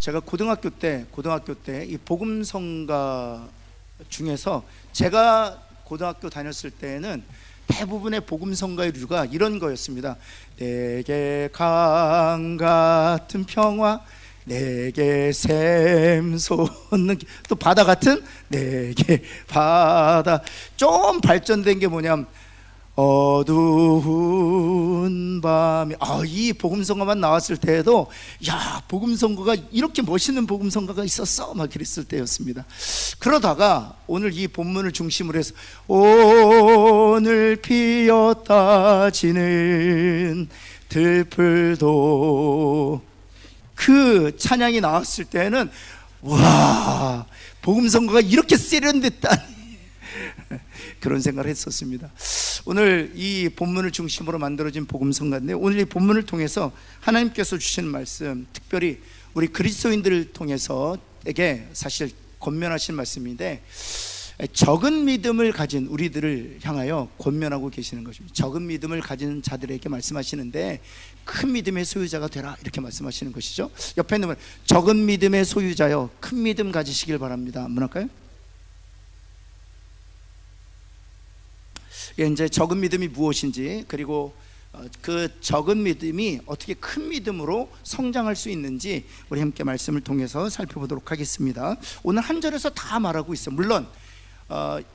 제가 고등학교 때 이 복음성가 중에서 제가 고등학교 다녔을 때는 대부분의 복음성가의 류가 이런 거였습니다. 내게 강 같은 평화, 내게 샘솟는 또 바다 같은 내게 바다. 좀 발전된 게 뭐냐면 어두운 밤이, 이 복음성가만 나왔을 때에도 야, 복음성가가 이렇게 멋있는 복음성가가 있었어 막 그랬을 때였습니다. 그러다가 오늘 이 본문을 중심으로 해서 오늘 피었다 지는 들풀도, 그 찬양이 나왔을 때는 와, 복음성가가 이렇게 세련됐다니 그런 생각을 했었습니다. 오늘 이 본문을 중심으로 만들어진 복음성가인데, 오늘 이 본문을 통해서 하나님께서 주시는 말씀, 특별히 우리 그리스도인들을 통해서에게 사실 권면하신 말씀인데, 적은 믿음을 가진 우리들을 향하여 권면하고 계시는 것입니다. 적은 믿음을 가진 자들에게 말씀하시는데 큰 믿음의 소유자가 되라, 이렇게 말씀하시는 것이죠. 옆에 있는 분, 적은 믿음의 소유자여 큰 믿음 가지시길 바랍니다. 한번 할까요? 이제 적은 믿음이 무엇인지, 그리고 그 적은 믿음이 어떻게 큰 믿음으로 성장할 수 있는지 우리 함께 말씀을 통해서 살펴보도록 하겠습니다. 오늘 한 절에서 다 말하고 있어요. 물론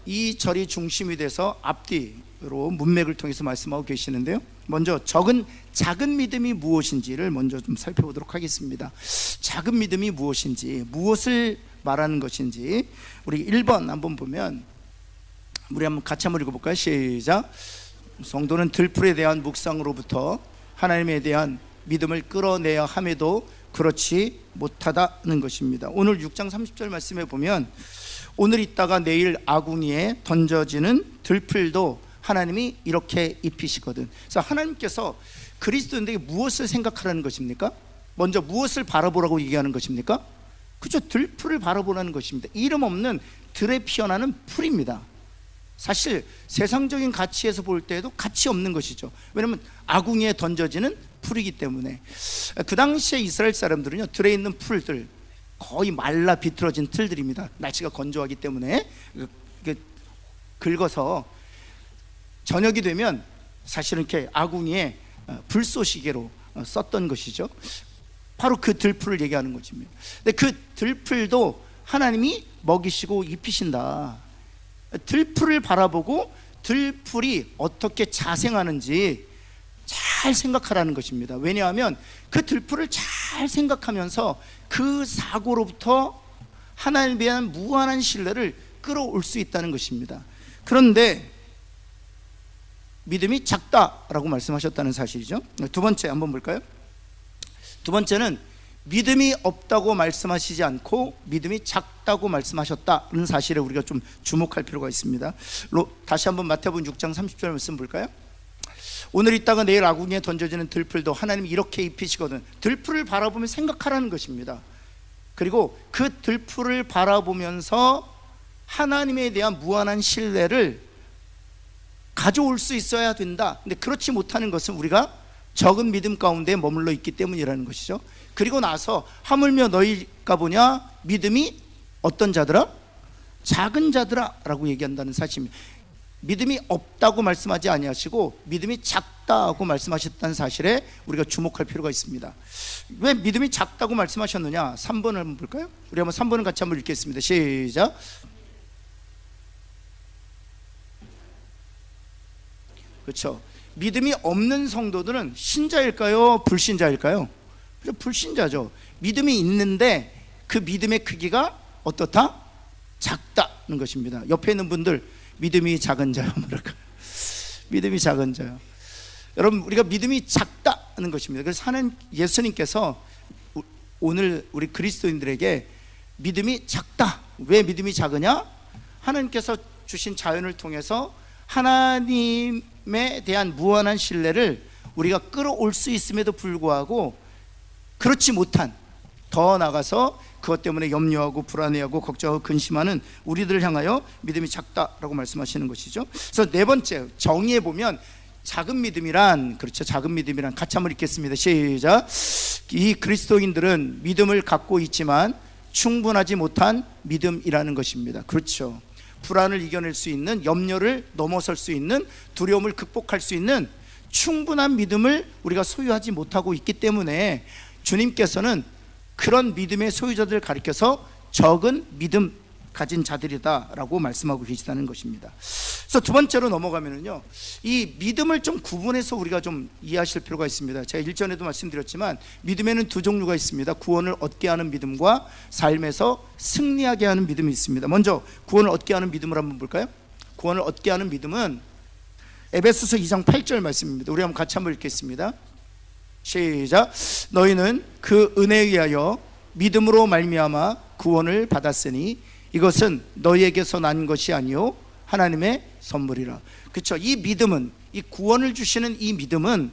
이 절이 중심이 돼서 앞뒤로 문맥을 통해서 말씀하고 계시는데요, 먼저 작은 믿음이 무엇인지를 먼저 좀 살펴보도록 하겠습니다. 작은 믿음이 무엇인지, 무엇을 말하는 것인지, 우리 1번 한번 보면, 우리 같이 한번 읽어볼까요? 시작. 성도는 들풀에 대한 묵상으로부터 하나님에 대한 믿음을 끌어내야 함에도 그렇지 못하다는 것입니다. 오늘 6장 30절 말씀에 보면, 오늘 있다가 내일 아궁이에 던져지는 들풀도 하나님이 이렇게 입히시거든. 그래서 하나님께서 그리스도인들에게 무엇을 생각하라는 것입니까? 먼저 무엇을 바라보라고 얘기하는 것입니까? 그죠? 들풀을 바라보라는 것입니다. 이름 없는 들에 피어나는 풀입니다. 사실 세상적인 가치에서 볼 때에도 가치 없는 것이죠. 왜냐하면 아궁이에 던져지는 풀이기 때문에. 그 당시에 이스라엘 사람들은요, 들에 있는 풀들 거의 말라 비틀어진 틀들입니다. 날씨가 건조하기 때문에 긁어서 저녁이 되면 사실은 이렇게 아궁이에 불쏘시개로 썼던 것이죠. 바로 그 들풀을 얘기하는 것입니다. 근데 그 들풀도 하나님이 먹이시고 입히신다. 들풀을 바라보고 들풀이 어떻게 자생하는지 잘 생각하라는 것입니다. 왜냐하면 그 들풀을 잘 생각하면서 그 사고로부터 하나님에 대한 무한한 신뢰를 끌어올 수 있다는 것입니다. 그런데 믿음이 작다라고 말씀하셨다는 사실이죠. 두 번째 한번 볼까요? 두 번째는 믿음이 없다고 말씀하시지 않고 믿음이 작다고 말씀하셨다는 사실에 우리가 좀 주목할 필요가 있습니다. 다시 한번 마태복음 6장 30절 말씀 볼까요? 오늘 있다가 내일 아궁이에 던져지는 들풀도 하나님이 이렇게 입히시거든. 들풀을 바라보면 생각하라는 것입니다. 그리고 그 들풀을 바라보면서 하나님에 대한 무한한 신뢰를 가져올 수 있어야 된다. 근데 그렇지 못하는 것은 우리가 적은 믿음 가운데 머물러 있기 때문이라는 것이죠. 그리고 나서 하물며 너희가 보냐 믿음이 어떤 자들아? 작은 자들아 라고 얘기한다는 사실입니다. 믿음이 없다고 말씀하지 아니하시고 믿음이 작다고 말씀하셨다는 사실에 우리가 주목할 필요가 있습니다. 왜 믿음이 작다고 말씀하셨느냐? 3번을 한번 볼까요? 우리 한번 3번을 같이 한번 읽겠습니다. 시작. 그렇죠. 믿음이 없는 성도들은 신자일까요? 불신자일까요? 불신자죠. 믿음이 있는데 그 믿음의 크기가 어떻다? 작다는 것입니다. 옆에 있는 분들, 믿음이 작은 자요, 뭐랄까? 믿음이 작은 자요. 여러분, 우리가 믿음이 작다는 것입니다. 그래서 예수님께서 오늘 우리 그리스도인들에게 믿음이 작다. 왜 믿음이 작으냐? 하나님께서 주신 자연을 통해서 하나님에 대한 무한한 신뢰를 우리가 끌어올 수 있음에도 불구하고 그렇지 못한, 더 나가서 그것 때문에 염려하고 불안해하고 걱정하고 근심하는 우리들을 향하여 믿음이 작다라고 말씀하시는 것이죠. 그래서 네 번째, 정의해 보면 작은 믿음이란, 그렇죠, 작은 믿음이란, 같이 한번 읽겠습니다. 시작. 이 그리스도인들은 믿음을 갖고 있지만 충분하지 못한 믿음이라는 것입니다. 그렇죠. 불안을 이겨낼 수 있는, 염려를 넘어설 수 있는, 두려움을 극복할 수 있는 충분한 믿음을 우리가 소유하지 못하고 있기 때문에 주님께서는 그런 믿음의 소유자들을 가리켜서 적은 믿음 가진 자들이다라고 말씀하고 계시다는 것입니다. 그래서 두 번째로 넘어가면은요, 이 믿음을 좀 구분해서 우리가 좀 이해하실 필요가 있습니다. 제가 일전에도 말씀드렸지만 믿음에는 두 종류가 있습니다. 구원을 얻게 하는 믿음과 삶에서 승리하게 하는 믿음이 있습니다. 먼저 구원을 얻게 하는 믿음을 한번 볼까요? 구원을 얻게 하는 믿음은 에베소서 2장 8절 말씀입니다. 우리 한번 같이 한번 읽겠습니다. 시작. 너희는 그 은혜에 의하여 믿음으로 말미암아 구원을 받았으니 이것은 너희에게서 난 것이 아니요 하나님의 선물이라. 그렇죠. 이 믿음은, 이 구원을 주시는 이 믿음은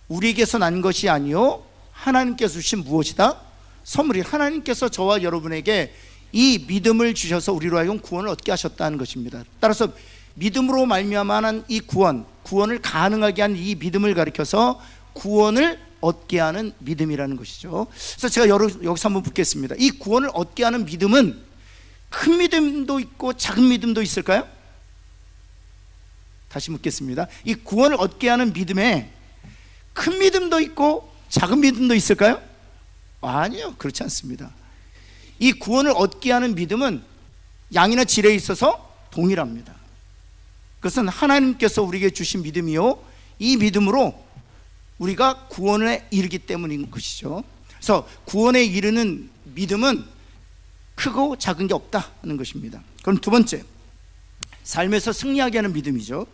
우리에게서 난 것이 아니요 하나님께서 주신 무엇이다? 선물이. 하나님께서 저와 여러분에게 이 믿음을 주셔서 우리로 하여금 구원을 얻게 하셨다는 것입니다. 따라서 믿음으로 말미암아 이 구원을 가능하게 한 이 믿음을 가리켜서 구원을 얻게 하는 믿음이라는 것이죠. 그래서 제가 여기서 한번 묻겠습니다. 이 구원을 얻게 하는 믿음은 큰 믿음도 있고 작은 믿음도 있을까요? 다시 묻겠습니다. 이 구원을 얻게 하는 믿음에 큰 믿음도 있고 작은 믿음도 있을까요? 아니요, 그렇지 않습니다. 이 구원을 얻게 하는 믿음은 양이나 질에 있어서 동일합니다. 그것은 하나님께서 우리에게 주신 믿음이요, 이 믿음으로 우리가 구원에 이르기 때문인 것이죠. 그래서 구원에 이르는 믿음은 크고 작은 게 없다는 것입니다. 그럼 두 번째, 삶에서 승리하게 하는 믿음이죠.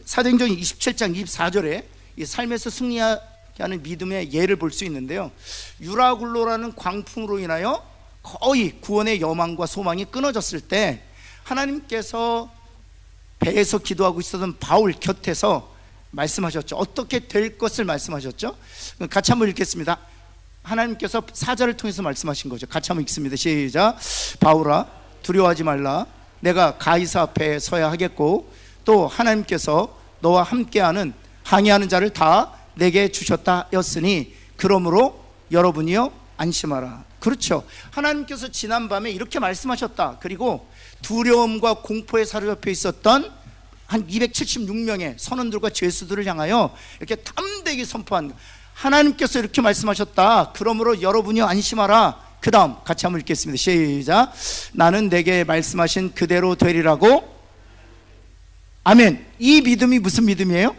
사도행전 27장 24절에 이 삶에서 승리하게 하는 믿음의 예를 볼 수 있는데요, 유라굴로라는 광풍으로 인하여 거의 구원의 여망과 소망이 끊어졌을 때 하나님께서 배에서 기도하고 있었던 바울 곁에서 말씀하셨죠. 어떻게 될 것을 말씀하셨죠? 같이 한번 읽겠습니다. 하나님께서 사자를 통해서 말씀하신 거죠. 같이 한번 읽습니다. 시작. 바울아, 두려워하지 말라. 내가 가이사 앞에 서야 하겠고 또 하나님께서 너와 함께하는 항해하는 자를 다 내게 주셨다 였으니 그러므로 여러분이요 안심하라. 그렇죠. 하나님께서 지난밤에 이렇게 말씀하셨다. 그리고 두려움과 공포에 사로잡혀 있었던 한 276명의 선원들과 죄수들을 향하여 이렇게 탐대기 선포한, 하나님께서 이렇게 말씀하셨다. 그러므로 여러분이 안심하라. 그 다음 같이 한번 읽겠습니다. 시작. 나는 내게 말씀하신 그대로 되리라고. 아멘. 이 믿음이 무슨 믿음이에요?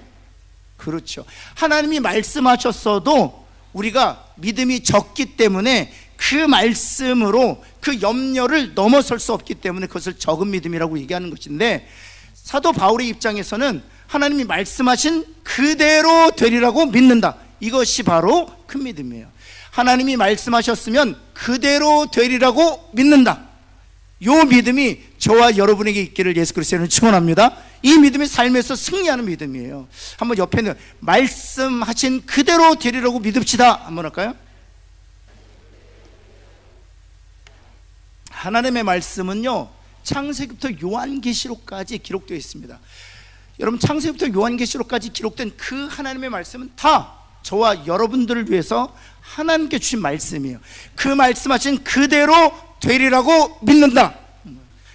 그렇죠. 하나님이 말씀하셨어도 우리가 믿음이 적기 때문에 그 말씀으로 그 염려를 넘어설 수 없기 때문에 그것을 적은 믿음이라고 얘기하는 것인데, 사도 바울의 입장에서는 하나님이 말씀하신 그대로 되리라고 믿는다. 이것이 바로 큰 믿음이에요. 하나님이 말씀하셨으면 그대로 되리라고 믿는다. 이 믿음이 저와 여러분에게 있기를 예수 그리스도는 축원합니다. 이 믿음이 삶에서 승리하는 믿음이에요. 한번 옆에 있는 말씀하신 그대로 되리라고 믿읍시다 한번 할까요? 하나님의 말씀은요, 창세기부터 요한계시록까지 기록되어 있습니다. 여러분, 창세기부터 요한계시록까지 기록된 그 하나님의 말씀은 다 저와 여러분들을 위해서 하나님께 주신 말씀이에요. 그 말씀하신 그대로 되리라고 믿는다.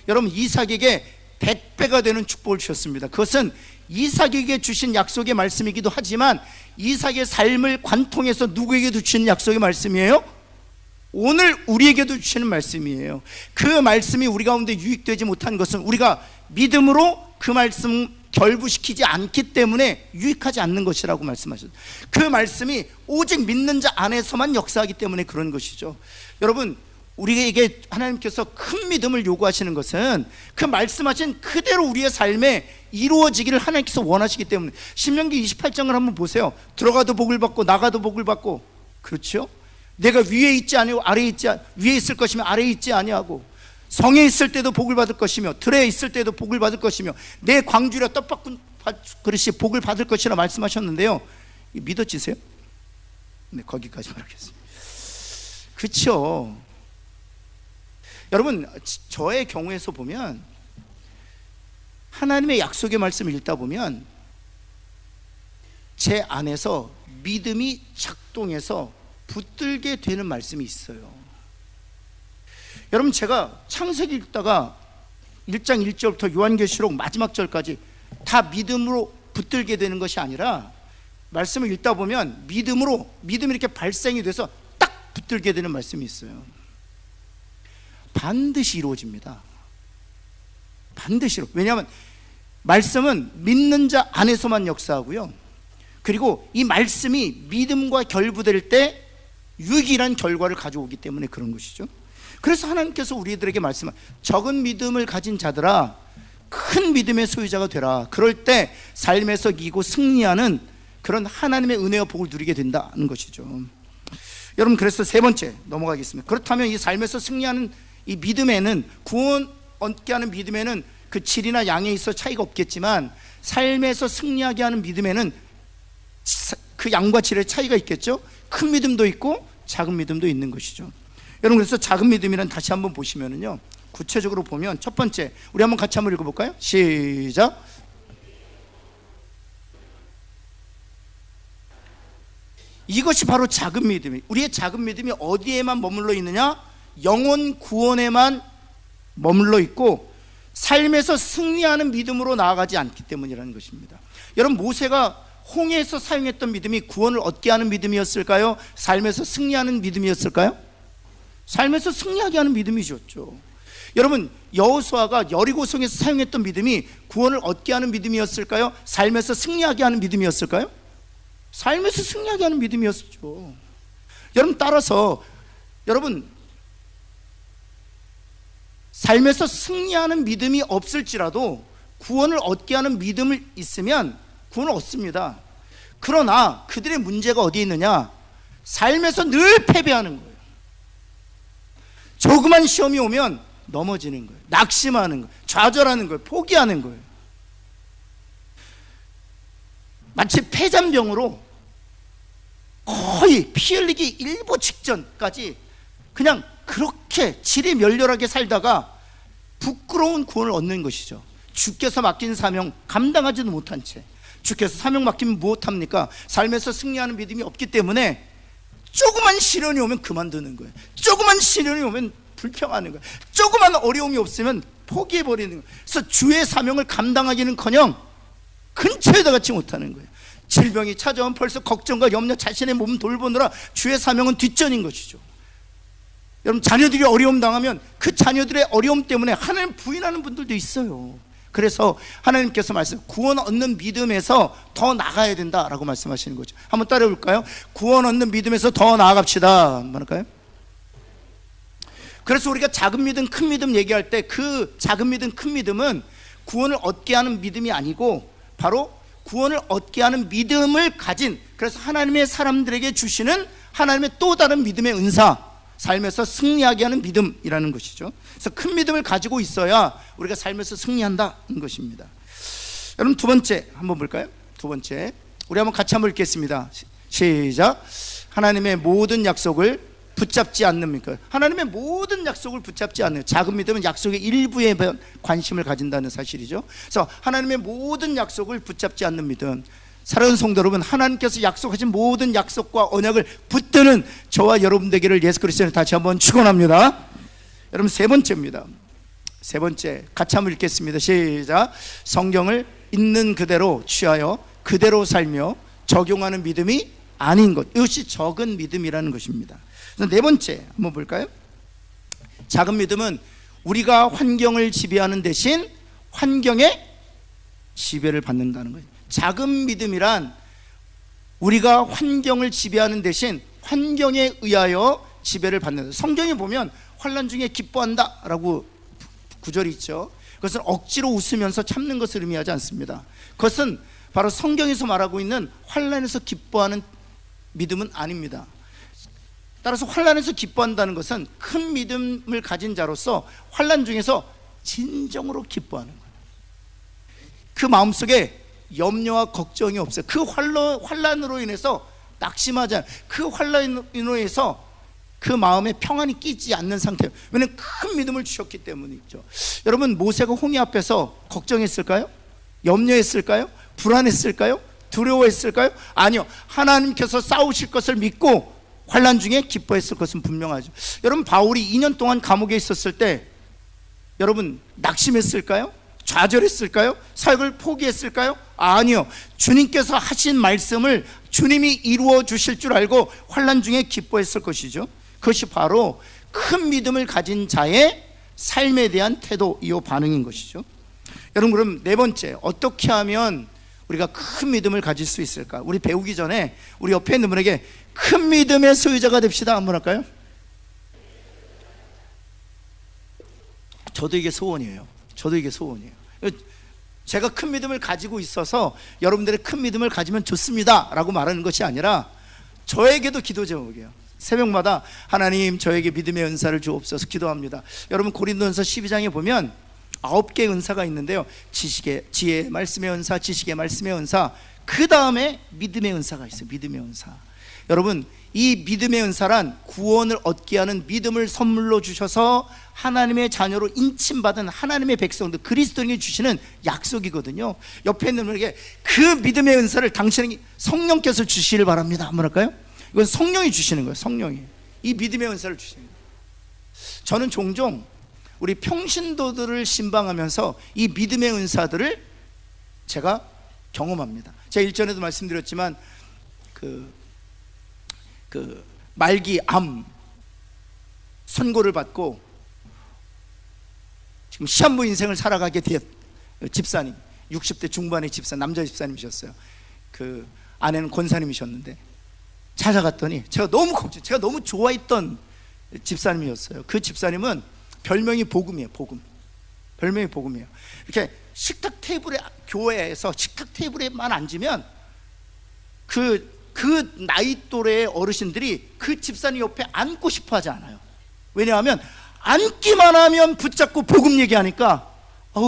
여러분, 이삭에게 100배가 되는 축복을 주셨습니다. 그것은 이삭에게 주신 약속의 말씀이기도 하지만 이삭의 삶을 관통해서 누구에게도 주신 약속의 말씀이에요? 오늘 우리에게도 주시는 말씀이에요. 그 말씀이 우리 가운데 유익되지 못한 것은 우리가 믿음으로 그 말씀 결부시키지 않기 때문에 유익하지 않는 것이라고 말씀하셨어요. 그 말씀이 오직 믿는 자 안에서만 역사하기 때문에 그런 것이죠. 여러분, 우리에게 하나님께서 큰 믿음을 요구하시는 것은 그 말씀하신 그대로 우리의 삶에 이루어지기를 하나님께서 원하시기 때문에. 신명기 28장을 한번 보세요. 들어가도 복을 받고 나가도 복을 받고, 그렇죠? 내가 위에 있지 아니고 아래에 있지, 위에 있을 것이며 아래에 있지 아니하고, 성에 있을 때도 복을 받을 것이며 들에 있을 때도 복을 받을 것이며 내 광주려 떡밥 그릇이 복을 받을 것이라 말씀하셨는데요, 믿어지세요? 네, 거기까지 말하겠습니다. 그렇죠. 여러분, 저의 경우에서 보면 하나님의 약속의 말씀을 읽다 보면 제 안에서 믿음이 작동해서 붙들게 되는 말씀이 있어요. 여러분, 제가 창세기 읽다가 1장 1절부터 요한계시록 마지막 절까지 다 믿음으로 붙들게 되는 것이 아니라 말씀을 읽다 보면 믿음이 이렇게 발생이 돼서 딱 붙들게 되는 말씀이 있어요. 반드시 이루어집니다. 반드시. 왜냐하면 말씀은 믿는 자 안에서만 역사하고요, 그리고 이 말씀이 믿음과 결부될 때 유익이란 결과를 가져오기 때문에 그런 것이죠. 그래서 하나님께서 우리들에게 말씀한, 적은 믿음을 가진 자들아 큰 믿음의 소유자가 되라. 그럴 때 삶에서 이기고 승리하는 그런 하나님의 은혜와 복을 누리게 된다는 것이죠. 여러분, 그래서 세 번째 넘어가겠습니다. 그렇다면 이 삶에서 승리하는 이 믿음에는, 구원 얻게 하는 믿음에는 그 질이나 양에 있어 차이가 없겠지만, 삶에서 승리하게 하는 믿음에는 그 양과 질의 차이가 있겠죠. 큰 믿음도 있고 작은 믿음도 있는 것이죠. 여러분, 그래서 작은 믿음이란 다시 한번 보시면은요, 구체적으로 보면 첫 번째, 우리 한번 같이 한번 읽어볼까요? 시작. 이것이 바로 작은 믿음이에요. 우리의 작은 믿음이 어디에만 머물러 있느냐? 영혼 구원에만 머물러 있고 삶에서 승리하는 믿음으로 나아가지 않기 때문이라는 것입니다. 여러분, 모세가 홍해에서 사용했던 믿음이 구원을 얻게 하는 믿음이었을까요? 삶에서 승리하는 믿음이었을까요? 삶에서 승리하게 하는 믿음이셨죠. 여러분, 여호수아가 여리고성에서 사용했던 믿음이 구원을 얻게 하는 믿음이었을까요? 삶에서 승리하게 하는 믿음이었을까요? 삶에서 승리하게 하는 믿음이었죠. 여러분, 따라서 여러분, 삶에서 승리하는 믿음이 없을지라도 구원을 얻게 하는 믿음을 있으면 구원을 얻습니다. 그러나 그들의 문제가 어디에 있느냐? 삶에서 늘 패배하는 거예요. 조그만 시험이 오면 넘어지는 거예요. 낙심하는 거예요. 좌절하는 거예요. 포기하는 거예요. 마치 폐잔병으로 거의 피 흘리기 일보 직전까지 그냥 그렇게 질이 멸렬하게 살다가 부끄러운 구원을 얻는 것이죠. 주께서 맡긴 사명 감당하지도 못한 채, 주께서 사명 맡기면 무엇합니까? 삶에서 승리하는 믿음이 없기 때문에 조그만 시련이 오면 그만두는 거예요. 조그만 시련이 오면 불평하는 거예요. 조그만 어려움이 없으면 포기해버리는 거예요. 그래서 주의 사명을 감당하기는커녕 근처에다 갖지 못하는 거예요. 질병이 찾아오면 벌써 걱정과 염려, 자신의 몸 돌보느라 주의 사명은 뒷전인 것이죠. 여러분, 자녀들이 어려움 당하면 그 자녀들의 어려움 때문에 하나님 부인하는 분들도 있어요. 그래서 하나님께서 구원 얻는 믿음에서 더 나가야 된다라고 말씀하시는 거죠. 한번 따라해 볼까요? 구원 얻는 믿음에서 더 나아갑시다. 한번 할까요? 그래서 우리가 작은 믿음, 큰 믿음 얘기할 때 그 작은 믿음, 큰 믿음은 구원을 얻게 하는 믿음이 아니고 바로 구원을 얻게 하는 믿음을 가진, 그래서 하나님의 사람들에게 주시는 하나님의 또 다른 믿음의 은사, 삶에서 승리하게 하는 믿음이라는 것이죠. 그래서 큰 믿음을 가지고 있어야 우리가 삶에서 승리한다는 것입니다. 여러분, 두 번째 한번 볼까요? 두 번째, 우리 한번 같이 한번 읽겠습니다. 시작. 하나님의 모든 약속을 붙잡지 않습니까? 하나님의 모든 약속을 붙잡지 않는, 작은 믿음은 약속의 일부에 관심을 가진다는 사실이죠. 그래서 하나님의 모든 약속을 붙잡지 않는 믿음. 사랑하는 성도 여러분, 하나님께서 약속하신 모든 약속과 언약을 붙드는 저와 여러분 되기를 예수 그리스도로 다시 한번 축원합니다. 여러분, 세 번째입니다. 세 번째, 같이 한번 읽겠습니다. 시작. 성경을 있는 그대로 취하여 그대로 살며 적용하는 믿음이 아닌 것, 이것이 적은 믿음이라는 것입니다. 그래서 네 번째 한번 볼까요? 작은 믿음은 우리가 환경을 지배하는 대신 환경의 지배를 받는다는 거예요. 작은 믿음이란 우리가 환경을 지배하는 대신 환경에 의하여 지배를 받는다. 성경에 보면 환난 중에 기뻐한다 라고 구절이 있죠. 그것은 억지로 웃으면서 참는 것을 의미하지 않습니다. 그것은 바로 성경에서 말하고 있는 환난에서 기뻐하는 믿음은 아닙니다. 따라서 환난에서 기뻐한다는 것은 큰 믿음을 가진 자로서 환난 중에서 진정으로 기뻐하는 거예요. 그 마음속에 염려와 걱정이 없어요. 그 환난으로 인해서 낙심하지 않아요. 그 환난으로 인해서 그 마음에 평안이 끼지 않는 상태예요. 왜냐하면 큰 믿음을 주셨기 때문이죠. 여러분, 모세가 홍해 앞에서 걱정했을까요? 염려했을까요? 불안했을까요? 두려워했을까요? 아니요. 하나님께서 싸우실 것을 믿고 환난 중에 기뻐했을 것은 분명하죠. 여러분, 바울이 2년 동안 감옥에 있었을 때 여러분 낙심했을까요? 좌절했을까요? 사역을 포기했을까요? 아니요. 주님께서 하신 말씀을 주님이 이루어 주실 줄 알고 환난 중에 기뻐했을 것이죠. 그것이 바로 큰 믿음을 가진 자의 삶에 대한 태도이요 반응인 것이죠. 여러분, 그럼 네 번째, 어떻게 하면 우리가 큰 믿음을 가질 수 있을까? 우리 배우기 전에 우리 옆에 있는 분에게 큰 믿음의 소유자가 됩시다 한번 할까요? 저도 이게 소원이에요. 제가 큰 믿음을 가지고 있어서 여러분들의 큰 믿음을 가지면 좋습니다 라고 말하는 것이 아니라 저에게도 기도 제목이에요. 새벽마다 하나님 저에게 믿음의 은사를 주옵소서 기도합니다. 여러분, 고린도전서 12장에 보면 9개의 은사가 있는데요, 지혜의 말씀의 은사, 지식의 말씀의 은사, 그 다음에 믿음의 은사가 있어요. 믿음의 은사. 여러분, 이 믿음의 은사란 구원을 얻게 하는 믿음을 선물로 주셔서 하나님의 자녀로 인침받은 하나님의 백성들, 그리스도인이 주시는 약속이거든요. 옆에 있는 분에게 그 믿음의 은사를 당신에게 성령께서 주시길 바랍니다 한번 할까요? 이건 성령이 주시는 거예요. 성령이 이 믿음의 은사를 주시는 거예요. 저는 종종 우리 평신도들을 신방하면서 이 믿음의 은사들을 제가 경험합니다. 제가 일전에도 말씀드렸지만 말기 암 선고를 받고 지금 시한부 인생을 살아가게 된 집사님, 60대 중반의 집사, 남자 집사님이셨어요. 그 아내는 권사님이셨는데 찾아갔더니 제가 너무 좋아했던 집사님이었어요. 그 집사님은 별명이 복음이에요. 별명이 복음이에요. 이렇게 식탁 테이블에, 교회에서 식탁 테이블에만 앉으면 그 나이 또래의 어르신들이 그 집사님 옆에 앉고 싶어 하지 않아요. 왜냐하면 앉기만 하면 붙잡고 복음 얘기하니까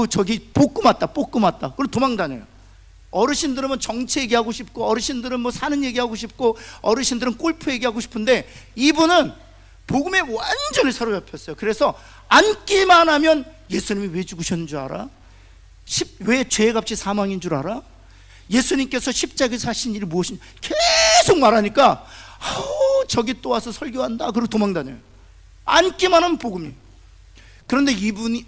저기 볶음 왔다 그리고 도망 다녀요. 어르신들은 뭐 정치 얘기하고 싶고, 어르신들은 뭐 사는 얘기하고 싶고, 어르신들은 골프 얘기하고 싶은데 이분은 복음에 완전히 사로잡혔어요. 그래서 앉기만 하면 예수님이 왜 죽으셨는 줄 알아? 왜 죄의 값이 사망인 줄 알아? 예수님께서 십자가에서 하신 일이 무엇인지 계속 말하니까 저기 또 와서 설교한다 그러고 도망다녀요. 앉기만 하면 복음이에요. 그런데 이분이,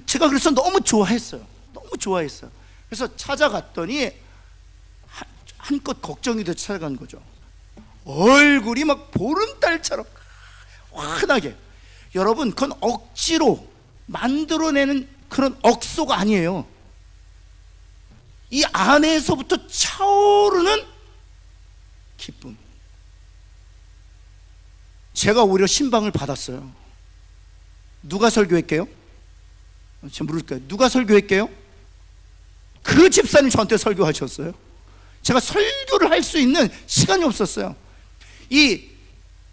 제가 그래서 너무 좋아했어요. 그래서 찾아갔더니 한껏 걱정이 돼서 찾아간 거죠. 얼굴이 막 보름달처럼 환하게. 여러분, 그건 억지로 만들어내는 그런 억소가 아니에요. 이 안에서부터 차오르는 기쁨. 제가 오히려 신방을 받았어요. 누가 설교했게요? 제가 물을까요? 누가 설교했게요? 그 집사님 저한테 설교하셨어요. 제가 설교를 할 수 있는 시간이 없었어요. 이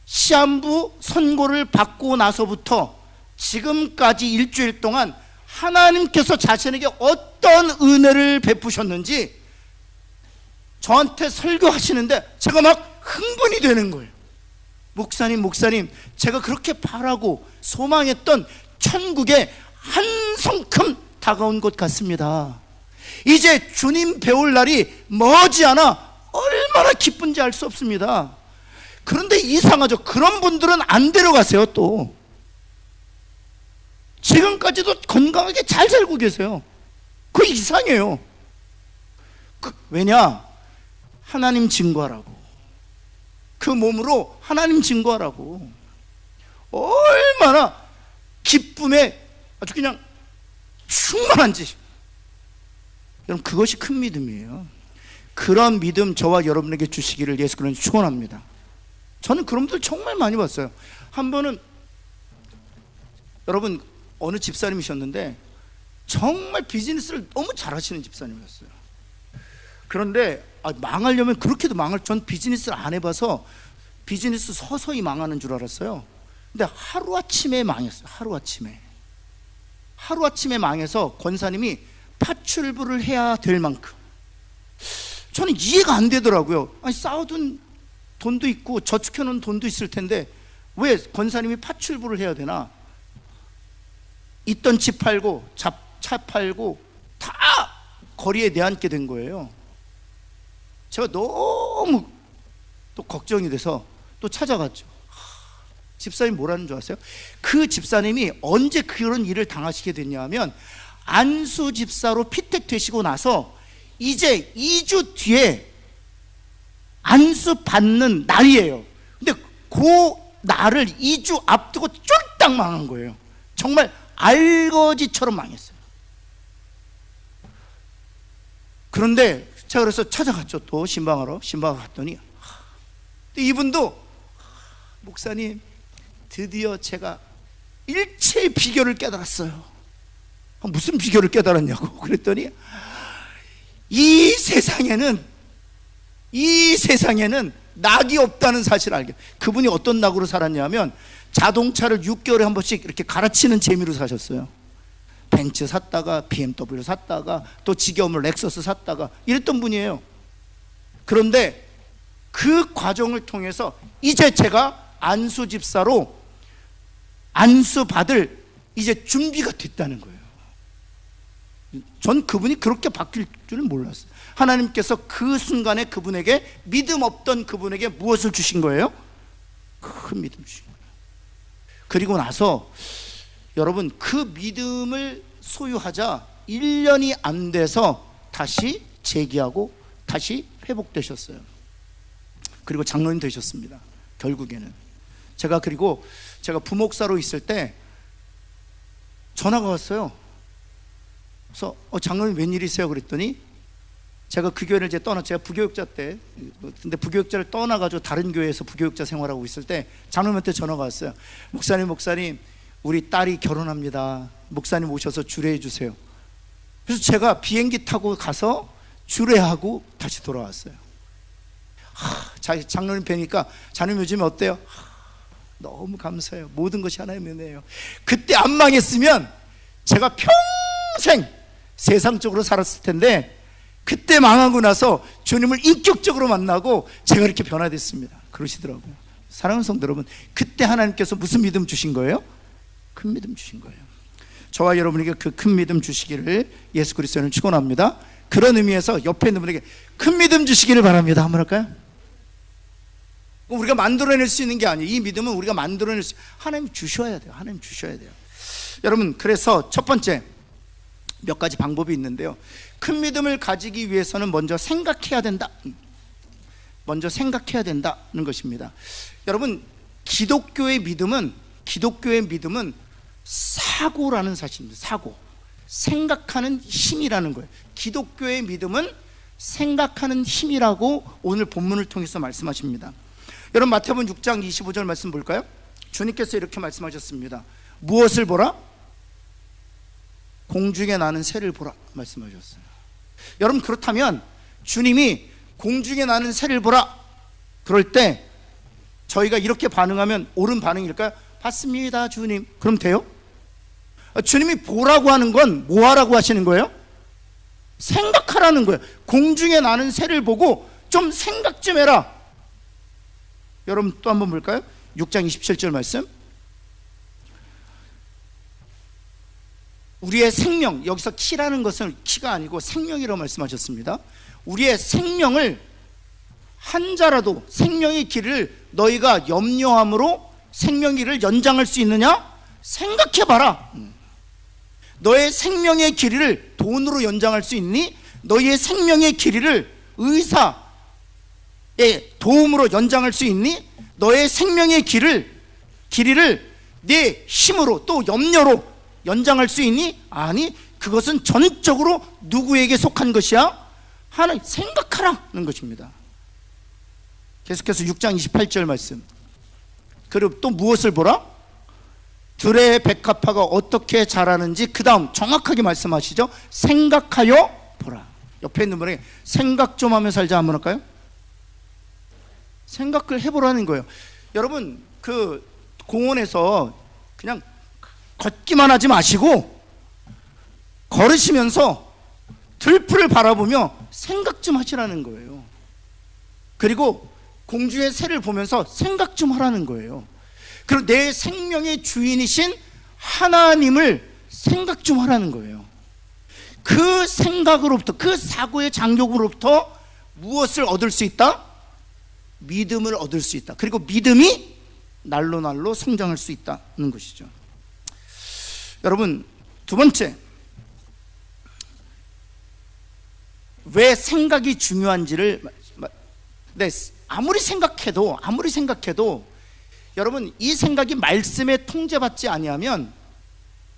시한부 선고를 받고 나서부터 지금까지 일주일 동안 하나님께서 자신에게 어떤 은혜를 베푸셨는지 저한테 설교하시는데 제가 막 흥분이 되는 거예요. 목사님, 제가 그렇게 바라고 소망했던 천국에 한성큼 다가온 것 같습니다. 이제 주님 배울 날이 머지않아 얼마나 기쁜지 알 수 없습니다. 그런데 이상하죠. 그런 분들은 안 데려가세요. 또 지금까지도 건강하게 잘 살고 계세요. 그거 이상해요. 왜냐? 하나님 증거하라고. 그 몸으로 하나님 증거하라고. 얼마나 기쁨에 아주 그냥 충만한지. 여러분, 그것이 큰 믿음이에요. 그런 믿음 저와 여러분에게 주시기를 예수 그리스도로 축원합니다. 저는 그런 분들 정말 많이 봤어요. 한 번은 여러분 어느 집사님이셨는데 정말 비즈니스를 너무 잘하시는 집사님이었어요. 그런데 망하려면 그렇게도 전 비즈니스를 안 해봐서 비즈니스 서서히 망하는 줄 알았어요. 근데 하루아침에 망했어요. 하루아침에 망해서 권사님이 파출부를 해야 될 만큼. 저는 이해가 안 되더라고요. 쌓아둔 돈도 있고 저축해놓은 돈도 있을 텐데 왜 권사님이 파출부를 해야 되나? 있던 집 팔고 차 팔고 다 거리에 내앉게 된 거예요. 제가 너무 또 걱정이 돼서 또 찾아갔죠. 집사님 뭐라는 줄 아세요? 그 집사님이 언제 그런 일을 당하시게 됐냐 하면 안수 집사로 피택되시고 나서 이제 2주 뒤에 안수 받는 날이에요. 근데 그 날을 2주 앞두고 쫄딱 망한 거예요. 정말 알거지처럼 망했어요. 그런데 제가 그래서 찾아갔죠. 또 신방하러 갔더니 이분도 목사님 드디어 제가 일체의 비결을 깨달았어요. 무슨 비결을 깨달았냐고 그랬더니 이 세상에는 낙이 없다는 사실을 알게. 그분이 어떤 낙으로 살았냐면 자동차를 6개월에 한 번씩 이렇게 갈아치는 재미로 사셨어요. 벤츠 샀다가 BMW 샀다가 또 지겨우면 렉서스 샀다가 이랬던 분이에요. 그런데 그 과정을 통해서 이제 제가 안수 집사로 안수 받을 이제 준비가 됐다는 거예요. 전 그분이 그렇게 바뀔 줄은 몰랐어요. 하나님께서 그 순간에 그분에게 믿음 없던 그분에게 무엇을 주신 거예요? 큰 믿음 주신 거예요. 그리고 나서 여러분 그 믿음을 소유하자 1년이 안 돼서 다시 재기하고 다시 회복되셨어요. 그리고 장로님 되셨습니다. 결국에는 제가 부목사로 있을 때 전화가 왔어요. 그래서 장로님 웬일이세요? 그랬더니 제가 그 교회를 이제 제가 부교육자 때, 근데 부교육자를 떠나가지고 다른 교회에서 부교육자 생활하고 있을 때 장로님한테 전화가 왔어요. 목사님 우리 딸이 결혼합니다. 목사님 오셔서 주례해 주세요. 그래서 제가 비행기 타고 가서 주례하고 다시 돌아왔어요. 장로님 뵈니까 장로님 요즘에 어때요? 너무 감사해요. 모든 것이 하나님의 은혜예요. 그때 안 망했으면 제가 평생 세상적으로 살았을 텐데 그때 망하고 나서 주님을 인격적으로 만나고 제가 이렇게 변화됐습니다. 그러시더라고요. 사랑하는 성도 여러분, 그때 하나님께서 무슨 믿음 주신 거예요? 큰 믿음 주신 거예요. 저와 여러분에게 그 큰 믿음 주시기를 예수 그리스도는 축원합니다. 그런 의미에서 옆에 있는 분에게 큰 믿음 주시기를 바랍니다. 한번 할까요? 우리가 만들어낼 수 있는 게 아니에요. 이 믿음은 우리가 만들어낼 수, 하나님 주셔야 돼요. 하나님 주셔야 돼요. 여러분, 그래서 첫 번째 몇 가지 방법이 있는데요. 큰 믿음을 가지기 위해서는 먼저 생각해야 된다. 먼저 생각해야 된다는 것입니다. 여러분, 기독교의 믿음은 사고라는 사실입니다. 사고. 생각하는 힘이라는 거예요. 기독교의 믿음은 생각하는 힘이라고 오늘 본문을 통해서 말씀하십니다. 여러분, 마태복음 6장 25절 말씀 볼까요? 주님께서 이렇게 말씀하셨습니다. 무엇을 보라? 공중에 나는 새를 보라 말씀하셨어요. 여러분, 그렇다면 주님이 공중에 나는 새를 보라 그럴 때 저희가 이렇게 반응하면 옳은 반응일까요? 봤습니다 주님. 그럼 돼요? 주님이 보라고 하는 건 뭐 하라고 하시는 거예요? 생각하라는 거예요. 공중에 나는 새를 보고 좀 생각 좀 해라. 여러분 또 한번 볼까요? 6장 27절 말씀. 우리의 생명, 여기서 키라는 것은 키가 아니고 생명이라고 말씀하셨습니다. 우리의 생명을 한 자라도 생명의 길을 너희가 염려함으로 생명의 길을 연장할 수 있느냐? 생각해봐라. 너의 생명의 길이를 돈으로 연장할 수 있니? 너희의 생명의 길이를 의사의 도움으로 연장할 수 있니? 너의 생명의 길이를 내 힘으로 또 염려로 연장할 수 있니? 아니, 그것은 전적으로 누구에게 속한 것이야? 하나님 생각하라는 것입니다. 계속해서 6장 28절 말씀. 그리고 또 무엇을 보라? 들의 백합화가 어떻게 자라는지 그 다음 정확하게 말씀하시죠. 생각하여 보라. 옆에 있는 분에게 생각 좀 하며 살자 한번 할까요? 생각을 해보라는 거예요. 여러분, 그 공원에서 그냥 걷기만 하지 마시고 걸으시면서 들풀을 바라보며 생각 좀 하시라는 거예요. 그리고 공중의 새를 보면서 생각 좀 하라는 거예요. 그리고 내 생명의 주인이신 하나님을 생각 좀 하라는 거예요. 그 생각으로부터, 그 사고의 장벽으로부터 무엇을 얻을 수 있다? 믿음을 얻을 수 있다. 그리고 믿음이 날로 날로 성장할 수 있다는 것이죠. 여러분, 두 번째, 왜 생각이 중요한지를, 아무리 생각해도 여러분, 이 생각이 말씀에 통제받지 아니하면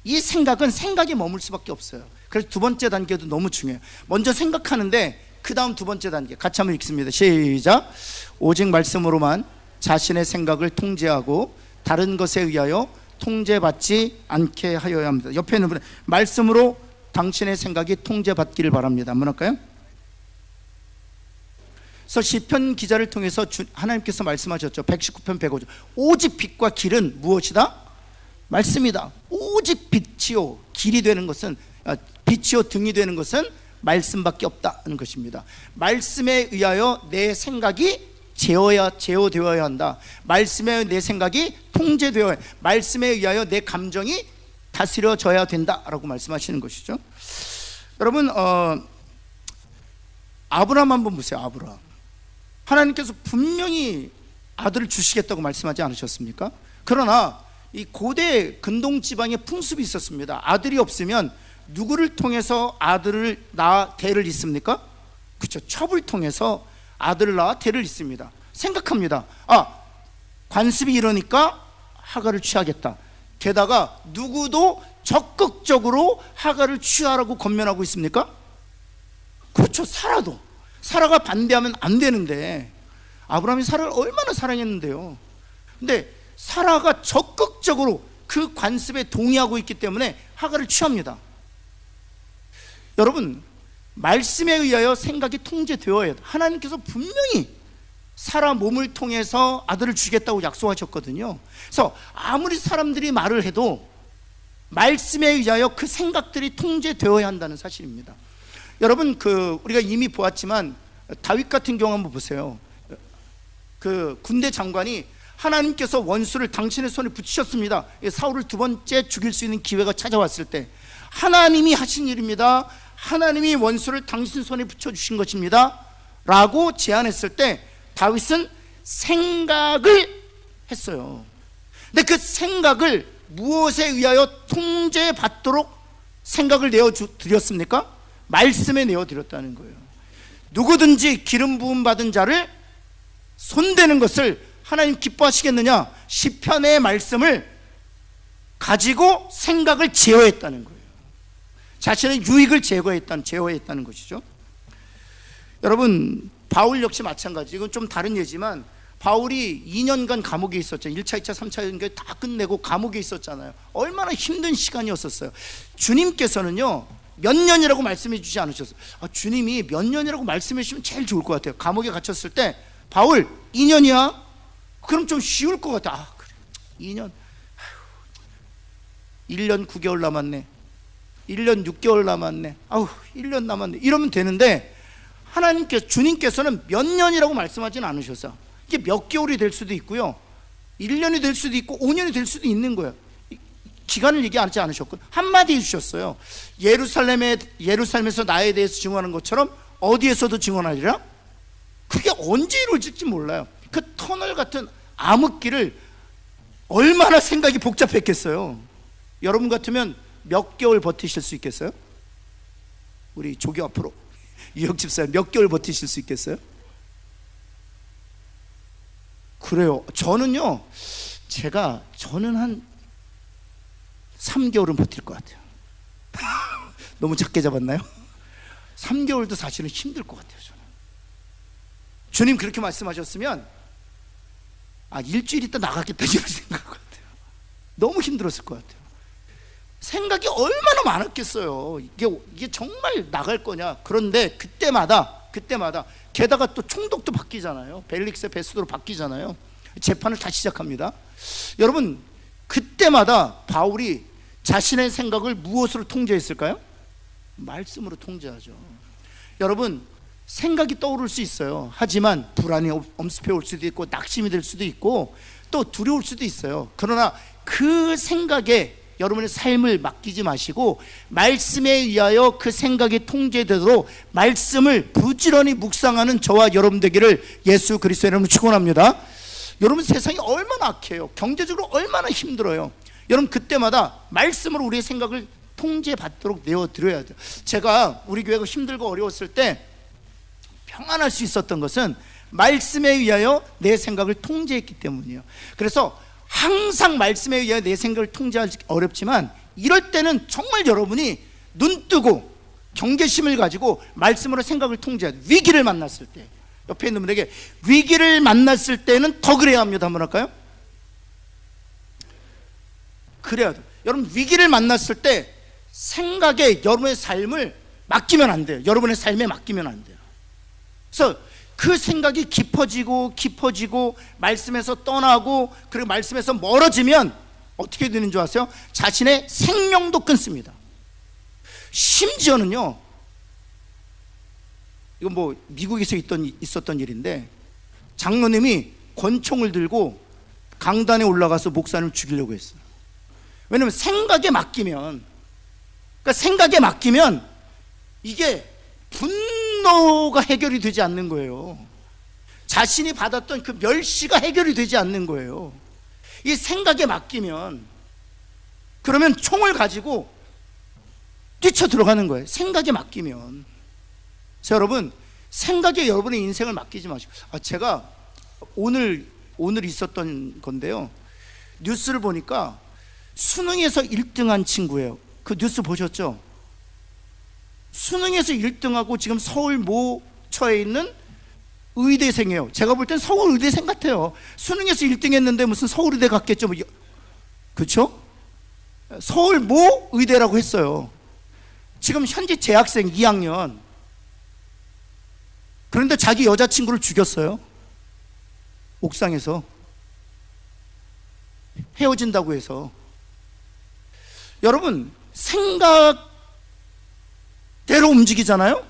이 생각은 생각에 머물 수밖에 없어요. 그래서 두 번째 단계도 너무 중요해요. 먼저 생각하는데 그 다음 두 번째 단계 같이 한번 읽습니다. 시작. 오직 말씀으로만 자신의 생각을 통제하고 다른 것에 의하여 통제받지 않게 하여야 합니다. 옆에 있는 분, 말씀으로 당신의 생각이 통제받기를 바랍니다. 한번 할까요? 그래서 시편 기자를 통해서 하나님께서 말씀하셨죠. 119편 105절. 오직 빛과 길은 무엇이다? 말씀이다. 오직 빛이요 길이 되는 것은, 빛이요 등이 되는 것은 말씀밖에 없다는 것입니다. 말씀에 의하여 내 생각이 제어되어야 한다. 말씀에 의하여 내 생각이 통제되어야, 말씀에 의하여 내 감정이 다스려져야 된다라고 말씀하시는 것이죠. 여러분, 아브라함 한번 보세요. 아브라함, 하나님께서 분명히 아들을 주시겠다고 말씀하지 않으셨습니까? 그러나 이 고대 근동 지방에 풍습이 있었습니다. 아들이 없으면 누구를 통해서 아들을 낳아 대를 잇습니까? 그렇죠. 첩을 통해서 아들을 낳아 대를 잇습니다. 생각합니다. 관습이 이러니까 하갈을 취하겠다. 게다가 누구도 적극적으로 하갈을 취하라고 권면하고 있습니까? 그렇죠. 사라가 반대하면 안 되는데, 아브라함이 사라를 얼마나 사랑했는데요. 근데 사라가 적극적으로 그 관습에 동의하고 있기 때문에 하갈을 취합니다. 여러분, 말씀에 의하여 생각이 통제되어야 해요. 하나님께서 분명히 사라 몸을 통해서 아들을 주겠다고 약속하셨거든요. 그래서 아무리 사람들이 말을 해도 말씀에 의하여 그 생각들이 통제되어야 한다는 사실입니다. 여러분, 우리가 이미 보았지만 다윗 같은 경우 한번 보세요. 그 군대 장관이 하나님께서 원수를 당신의 손에 붙이셨습니다. 사울을 두 번째 죽일 수 있는 기회가 찾아왔을 때, 하나님이 하신 일입니다. 하나님이 원수를 당신 손에 붙여주신 것입니다 라고 제안했을 때 다윗은 생각을 했어요. 근데 그 생각을 무엇에 의하여 통제받도록 생각을 내어드렸습니까? 말씀에 내어드렸다는 거예요. 누구든지 기름 부음 받은 자를 손대는 것을 하나님 기뻐하시겠느냐? 시편의 말씀을 가지고 생각을 제어했다는 거예요. 자신의 유익을 제어했다는 것이죠. 여러분, 바울 역시 마찬가지. 이건 좀 다른 예지만 바울이 2년간 감옥에 있었죠. 1차, 2차, 3차 연결 다 끝내고 감옥에 있었잖아요. 얼마나 힘든 시간이었었어요. 주님께서는요, 몇 년이라고 말씀해 주지 않으셨어요. 주님이 몇 년이라고 말씀해 주시면 제일 좋을 것 같아요. 감옥에 갇혔을 때 바울 2년이야? 그럼 좀 쉬울 것 같아. 그래, 2년. 1년 9개월 남았네. 1년 6개월 남았네. 1년 남았네. 이러면 되는데 주님께서는 몇 년이라고 말씀하지는 않으셔서, 이게 몇 개월이 될 수도 있고요, 1년이 될 수도 있고 5년이 될 수도 있는 거예요. 기간을 얘기하지 않으셨고 한마디 해주셨어요. 예루살렘에서 나에 대해서 증언하는 것처럼 어디에서도 증언하리라. 그게 언제 이루어질지 몰라요. 그 터널 같은 암흑기를 얼마나 생각이 복잡했겠어요. 여러분 같으면 몇 개월 버티실 수 있겠어요? 우리 조교 앞으로 유혁 집사님, 몇 개월 버티실 수 있겠어요? 그래요. 저는 한 3개월은 버틸 것 같아요. 너무 작게 잡았나요? 3개월도 사실은 힘들 것 같아요. 저는. 주님 그렇게 말씀하셨으면 일주일 있다 나가겠다 이런 생각할 것 같아요. 너무 힘들었을 것 같아요. 생각이 얼마나 많았겠어요. 이게 정말 나갈 거냐. 그런데 그때마다 게다가 또 총독도 바뀌잖아요. 벨릭스의 베스도로 바뀌잖아요. 재판을 다시 시작합니다. 여러분, 그때마다 바울이 자신의 생각을 무엇으로 통제했을까요? 말씀으로 통제하죠. 여러분, 생각이 떠오를 수 있어요. 하지만 불안이 엄습해 올 수도 있고 낙심이 될 수도 있고 또 두려울 수도 있어요. 그러나 그 생각에 여러분의 삶을 맡기지 마시고 말씀에 의하여 그 생각이 통제되도록 말씀을 부지런히 묵상하는 저와 여러분 되기를 예수 그리스도의 이름으로 축원합니다. 여러분, 세상이 얼마나 악해요. 경제적으로 얼마나 힘들어요. 여러분, 그때마다 말씀으로 우리의 생각을 통제받도록 내어드려야 돼요. 제가 우리 교회가 힘들고 어려웠을 때 평안할 수 있었던 것은 말씀에 의하여 내 생각을 통제했기 때문이에요. 그래서 항상 말씀에 의하여 내 생각을 통제하기 어렵지만 이럴 때는 정말 여러분이 눈 뜨고 경계심을 가지고 말씀으로 생각을 통제해야 돼요. 위기를 만났을 때, 옆에 있는 분에게 위기를 만났을 때는 더 그래야 합니다. 한번 할까요? 그래야 돼요. 여러분, 위기를 만났을 때 생각에 여러분의 삶을 맡기면 안 돼요. 여러분의 삶에 맡기면 안 돼요. 그래서 그 생각이 깊어지고 말씀에서 떠나고 그리고 말씀에서 멀어지면 어떻게 되는 줄 아세요? 자신의 생명도 끊습니다. 심지어는요, 이건 뭐 미국에서 있었던 일인데, 장로님이 권총을 들고 강단에 올라가서 목사님을 죽이려고 했어요. 왜냐면 생각에 맡기면, 그러니까 생각에 맡기면 이게 분노가 해결이 되지 않는 거예요. 자신이 받았던 그 멸시가 해결이 되지 않는 거예요. 이 생각에 맡기면, 그러면 총을 가지고 뛰쳐 들어가는 거예요. 생각에 맡기면. 자, 여러분, 생각에 여러분의 인생을 맡기지 마시고. 제가 오늘 있었던 건데요, 뉴스를 보니까 수능에서 1등한 친구예요. 그 뉴스 보셨죠? 수능에서 1등하고 지금 서울 모처에 있는 의대생이에요. 제가 볼 땐 서울 의대생 같아요. 수능에서 1등 했는데 무슨 서울 의대 갔겠죠? 그렇죠? 서울 모 의대라고 했어요. 지금 현재 재학생 2학년. 그런데 자기 여자친구를 죽였어요. 옥상에서. 헤어진다고 해서. 여러분, 생각대로 움직이잖아요?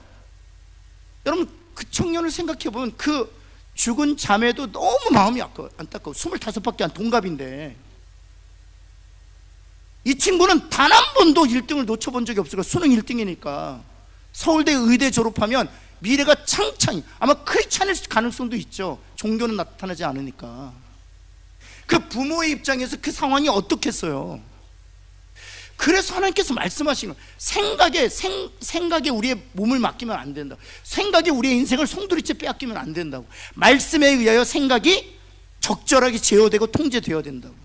여러분, 그 청년을 생각해보면 그 죽은 자매도 너무 마음이 안타까워. 25밖에 안 동갑인데, 이 친구는 단 한 번도 1등을 놓쳐본 적이 없어요. 수능 1등이니까. 서울대 의대 졸업하면 미래가 창창히, 아마 크리스찬일 가능성도 있죠. 종교는 나타나지 않으니까. 그 부모의 입장에서 그 상황이 어떻겠어요? 그래서 하나님께서 말씀하신 거예요. 생각에 우리의 몸을 맡기면 안 된다. 생각에 우리의 인생을 송두리째 빼앗기면 안 된다고. 말씀에 의하여 생각이 적절하게 제어되고 통제되어야 된다고.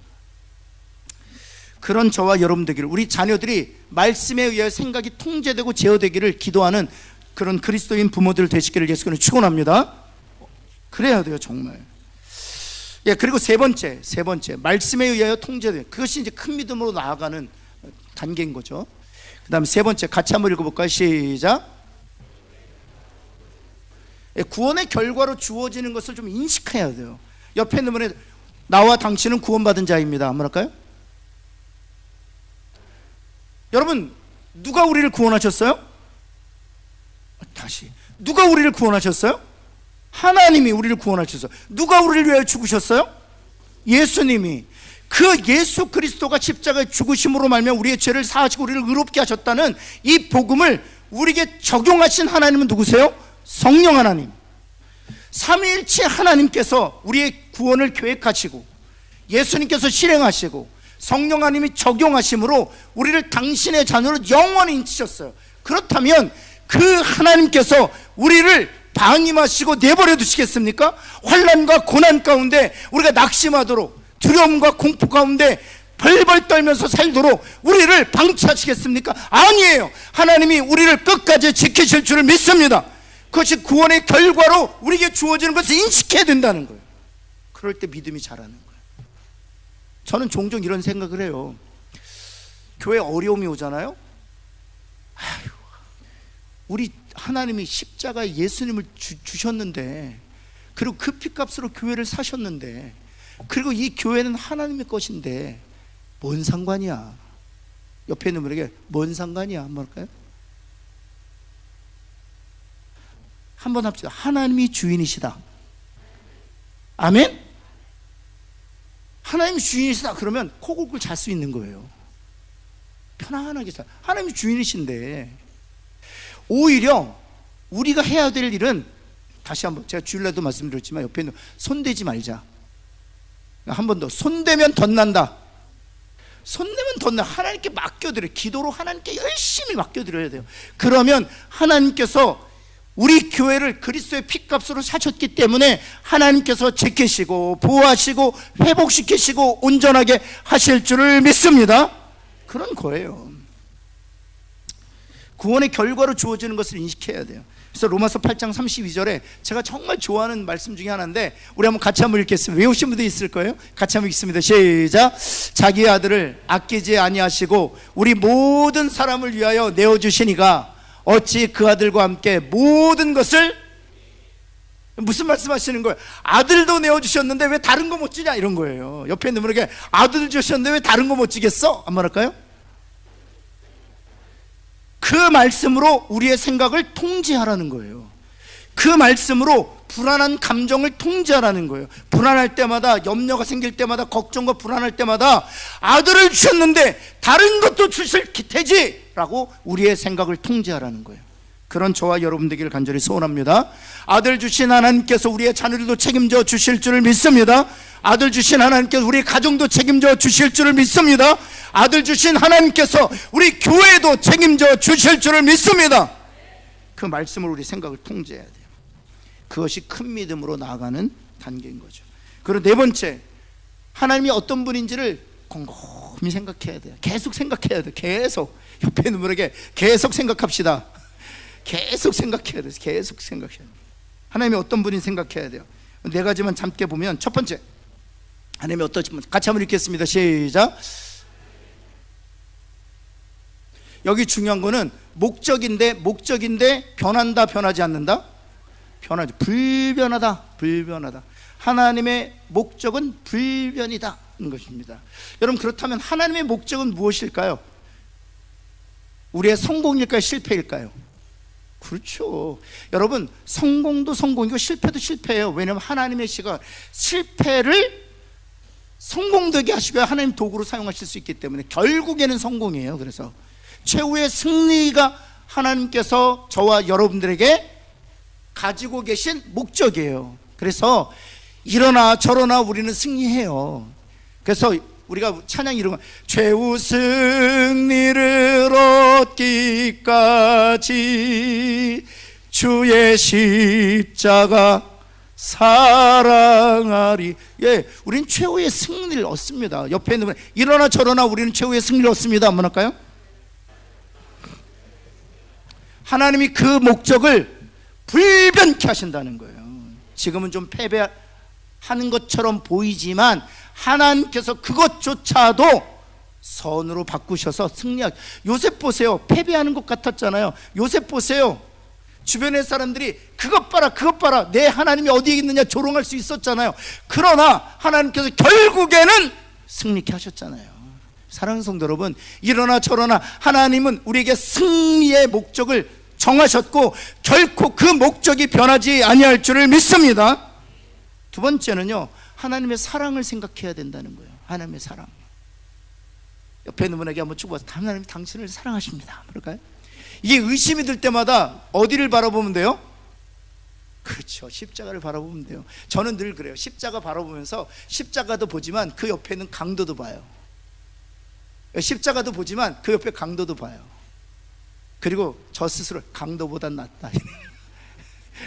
그런 저와 여러분 되기를, 우리 자녀들이 말씀에 의하여 생각이 통제되고 제어되기를 기도하는 그런 그리스도인 부모들 되시기를 예수님을 축원합니다. 그래야 돼요, 정말. 예, 그리고 세 번째, 말씀에 의하여 통제되는, 그것이 이제 큰 믿음으로 나아가는 단계인 거죠. 그 다음에 세 번째, 같이 한번 읽어볼까요? 시작. 구원의 결과로 주어지는 것을 좀 인식해야 돼요. 옆에 있는 분에 나와 당신은 구원받은 자입니다. 한번 할까요? 여러분, 누가 우리를 구원하셨어요? 다시, 누가 우리를 구원하셨어요? 하나님이 우리를 구원하셨어요. 누가 우리를 위하여 죽으셨어요? 예수님이. 그 예수 그리스도가 십자가에 죽으심으로 말미암아 우리의 죄를 사하시고 우리를 의롭게 하셨다는 이 복음을 우리에게 적용하신 하나님은 누구세요? 성령 하나님. 삼위일체 하나님께서 우리의 구원을 계획하시고 예수님께서 실행하시고 성령 하나님이 적용하심으로 우리를 당신의 자녀로 영원히 인치셨어요. 그렇다면 그 하나님께서 우리를 방임하시고 내버려 두시겠습니까? 환난과 고난 가운데 우리가 낙심하도록, 두려움과 공포 가운데 벌벌 떨면서 살도록 우리를 방치하시겠습니까? 아니에요. 하나님이 우리를 끝까지 지키실 줄을 믿습니다. 그것이 구원의 결과로 우리에게 주어지는 것을 인식해야 된다는 거예요. 그럴 때 믿음이 자라는 거예요. 저는 종종 이런 생각을 해요. 교회 어려움이 오잖아요. 아유, 우리 하나님이 십자가에 예수님을 주셨는데, 그리고 그 피값으로 교회를 사셨는데, 그리고 이 교회는 하나님의 것인데 뭔 상관이야? 옆에 있는 분에게 뭔 상관이야? 한번 할까요? 한번 합시다. 하나님이 주인이시다. 아멘? 하나님이 주인이시다 그러면 코 골고 잘 수 있는 거예요. 편안하게 살. 하나님이 주인이신데 오히려 우리가 해야 될 일은, 다시 한번 제가 주일날도 말씀드렸지만 옆에 있는 손대지 말자. 한 번 더, 손대면 덧난다. 손대면 덧나. 하나님께 맡겨드려요. 기도로 하나님께 열심히 맡겨드려야 돼요. 그러면 하나님께서 우리 교회를 그리스도의 피값으로 사셨기 때문에 하나님께서 지키시고 보호하시고 회복시키시고 온전하게 하실 줄을 믿습니다. 그런 거예요. 구원의 결과로 주어지는 것을 인식해야 돼요. 그래서 로마서 8장 32절에 제가 정말 좋아하는 말씀 중에 하나인데, 우리 한번 같이 한번 읽겠습니다. 외우신 분도 있을 거예요. 같이 한번 읽습니다. 시작. 자기 아들을 아끼지 아니하시고 우리 모든 사람을 위하여 내어주시니가 어찌 그 아들과 함께 모든 것을, 무슨 말씀하시는 거예요? 아들도 내어주셨는데 왜 다른 거 못 주냐, 이런 거예요. 옆에 있는 분에게 아들 주셨는데 왜 다른 거 못 주겠어? 한번 할까요? 그 말씀으로 우리의 생각을 통제하라는 거예요. 그 말씀으로 불안한 감정을 통제하라는 거예요. 불안할 때마다, 염려가 생길 때마다, 걱정과 불안할 때마다 아들을 주셨는데 다른 것도 주실 테지 라고 우리의 생각을 통제하라는 거예요. 그런 저와 여러분 되기를 간절히 소원합니다. 아들 주신 하나님께서 우리의 자녀들도 책임져 주실 줄을 믿습니다. 아들 주신 하나님께서 우리 가정도 책임져 주실 줄을 믿습니다. 아들 주신 하나님께서 우리 교회도 책임져 주실 줄을 믿습니다. 그 말씀으로 우리 생각을 통제해야 돼요. 그것이 큰 믿음으로 나아가는 단계인 거죠. 그리고 네 번째, 하나님이 어떤 분인지를 곰곰이 생각해야 돼요. 계속 생각해야 돼요. 계속. 옆에 있는 분에게 계속 생각합시다. 계속 생각해야 돼요. 계속 생각해야 돼요. 하나님이 어떤 분인지 생각해야 돼요. 네 가지만 잠깐 보면, 첫 번째, 하나님이 어떠신 분, 같이 한번 읽겠습니다. 시작. 여기 중요한 거는 목적인데 변한다, 변하지 않는다? 변하지. 불변하다, 불변하다. 하나님의 목적은 불변이다 는 것입니다. 여러분, 그렇다면 하나님의 목적은 무엇일까요? 우리의 성공일까요, 실패일까요? 그렇죠. 여러분, 성공도 성공이고 실패도 실패예요. 왜냐하면 하나님의 시각, 실패를 성공되게 하시고야 하나님 도구로 사용하실 수 있기 때문에 결국에는 성공이에요. 그래서 최후의 승리가 하나님께서 저와 여러분들에게 가지고 계신 목적이에요. 그래서 이러나 저러나 우리는 승리해요. 그래서 우리가 찬양 이런 거, 최후 승리를 얻기까지 주의 십자가 사랑하리. 예, 우린 최후의 승리를 얻습니다. 옆에 있는 분, 이러나 저러나 우리는 최후의 승리를 얻습니다. 한번 할까요? 하나님이 그 목적을 불변케 하신다는 거예요. 지금은 좀 패배하는 것처럼 보이지만 하나님께서 그것조차도 선으로 바꾸셔서 승리하게. 요셉 보세요. 패배하는 것 같았잖아요. 요셉 보세요. 주변의 사람들이 그것 봐라, 그것 봐라, 내 하나님이 어디에 있느냐 조롱할 수 있었잖아요. 그러나 하나님께서 결국에는 승리케 하셨잖아요. 사랑하는 성도 여러분, 이러나 저러나 하나님은 우리에게 승리의 목적을 정하셨고 결코 그 목적이 변하지 아니할 줄을 믿습니다. 두 번째는요, 하나님의 사랑을 생각해야 된다는 거예요. 하나님의 사랑. 옆에 있는 분에게 한번 축복해서, 하나님이 당신을 사랑하십니다. 그럴까요? 이게 의심이 들 때마다 어디를 바라보면 돼요? 그렇죠, 십자가를 바라보면 돼요. 저는 늘 그래요. 십자가 바라보면서 십자가도 보지만 그 옆에는 강도도 봐요. 십자가도 보지만 그 옆에 강도도 봐요. 그리고 저 스스로 강도보다 낫다.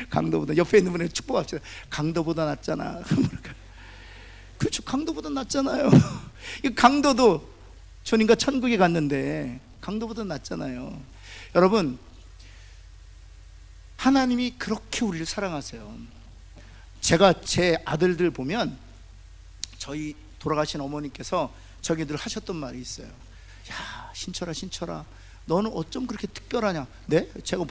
강도보다, 옆에 있는 분에게 축복합시다. 강도보다 낫잖아. 그렇죠, 강도보다 낫잖아요. 이 강도도 주님과 천국에 갔는데 강도보다 낫잖아요. 여러분, 하나님이 그렇게 우리를 사랑하세요. 제가 제 아들들 보면, 저희 돌아가신 어머니께서 저기 늘 하셨던 말이 있어요. 야, 신철아, 너는 어쩜 그렇게 특별하냐? 네? 제가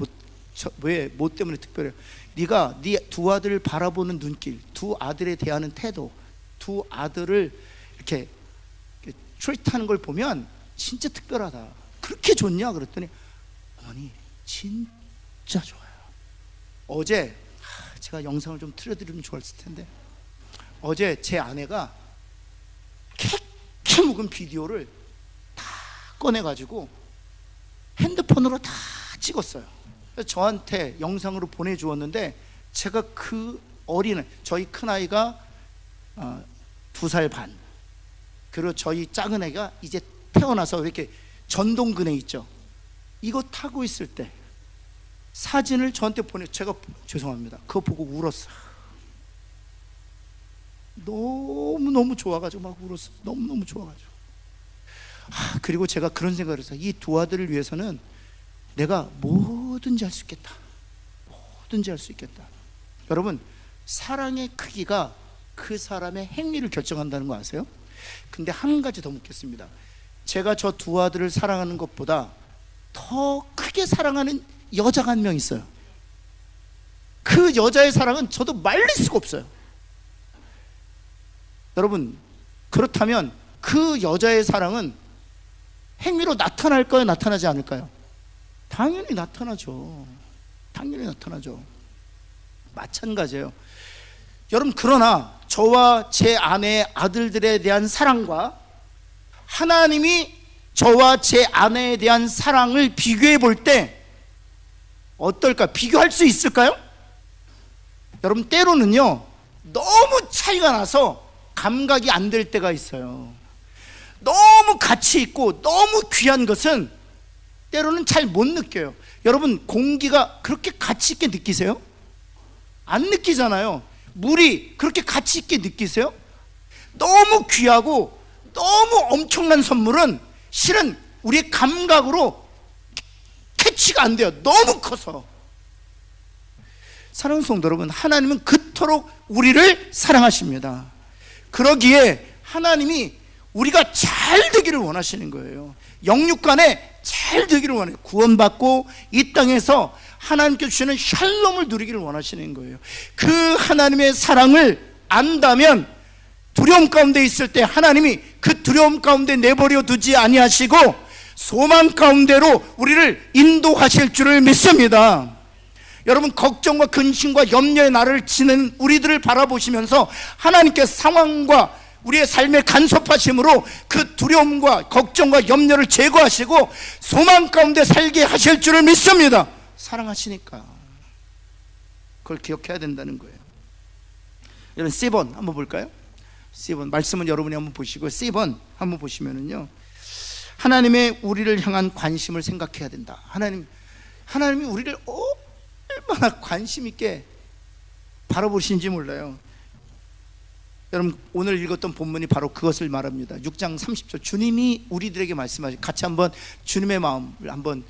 뭐 때문에 특별해요? 네가 네 두 아들을 바라보는 눈길, 두 아들에 대하는 태도, 두 아들을 이렇게 트리트하는 걸 보면 진짜 특별하다. 그렇게 좋냐? 그랬더니 어머니 진짜 좋아요. 어제 제가 영상을 좀 틀어드리면 좋았을 텐데, 어제 제 아내가 캐캐 묵은 비디오를 다 꺼내가지고 핸드폰으로 다 찍었어요. 그래서 저한테 영상으로 보내주었는데, 제가 그 어린애, 저희 큰아이가 2살 반, 그리고 저희 작은 애가 이제 태어나서 이렇게 전동그네 있죠, 이거 타고 있을 때 사진을 저한테 제가 죄송합니다, 그거 보고 울었어요. 너무너무 좋아가지고 막 울었어요. 너무너무 좋아가지고. 그리고 제가 그런 생각을 했어요. 이 두 아들을 위해서는 내가 뭐든지 할 수 있겠다. 뭐든지 할 수 있겠다. 여러분, 사랑의 크기가 그 사람의 행위를 결정한다는 거 아세요? 근데 한 가지 더 묻겠습니다. 제가 저 두 아들을 사랑하는 것보다 더 크게 사랑하는 여자가 한 명 있어요. 그 여자의 사랑은 저도 말릴 수가 없어요. 여러분, 그렇다면 그 여자의 사랑은 행위로 나타날까요? 나타나지 않을까요? 당연히 나타나죠. 당연히 나타나죠. 마찬가지예요. 여러분, 그러나 저와 제 아내의 아들들에 대한 사랑과 하나님이 저와 제 아내에 대한 사랑을 비교해 볼 때 어떨까? 비교할 수 있을까요? 여러분, 때로는요, 너무 차이가 나서 감각이 안 될 때가 있어요. 너무 가치 있고 너무 귀한 것은 때로는 잘 못 느껴요. 여러분, 공기가 그렇게 가치 있게 느끼세요? 안 느끼잖아요. 물이 그렇게 가치 있게 느끼세요? 너무 귀하고 너무 엄청난 선물은 실은 우리의 감각으로 캐치가 안 돼요. 너무 커서. 사랑하는 성도 여러분, 하나님은 그토록 우리를 사랑하십니다. 그러기에 하나님이 우리가 잘 되기를 원하시는 거예요. 영육간에 잘 되기를 원해요. 구원받고 이 땅에서 하나님께 주시는 샬롬을 누리기를 원하시는 거예요. 그 하나님의 사랑을 안다면 두려움 가운데 있을 때 하나님이 그 두려움 가운데 내버려 두지 아니하시고 소망 가운데로 우리를 인도하실 줄을 믿습니다. 여러분, 걱정과 근심과 염려의 날을 지는 우리들을 바라보시면서 하나님께 상황과 우리의 삶의 간섭하심으로 그 두려움과 걱정과 염려를 제거하시고 소망 가운데 살게 하실 줄을 믿습니다. 사랑하시니까. 그걸 기억해야 된다는 거예요. 여러분, C번 한번 볼까요? C번 말씀은 여러분이 한번 보시고 C번 한번 보시면은요, 하나님의 우리를 향한 관심을 생각해야 된다. 하나님이 우리를 얼마나 관심 있게 바라보시는지 몰라요. 여러분, 오늘 읽었던 본문이 바로 그것을 말합니다. 6장 30절 주님이 우리들에게 말씀하신, 같이 한번 주님의 마음을 한번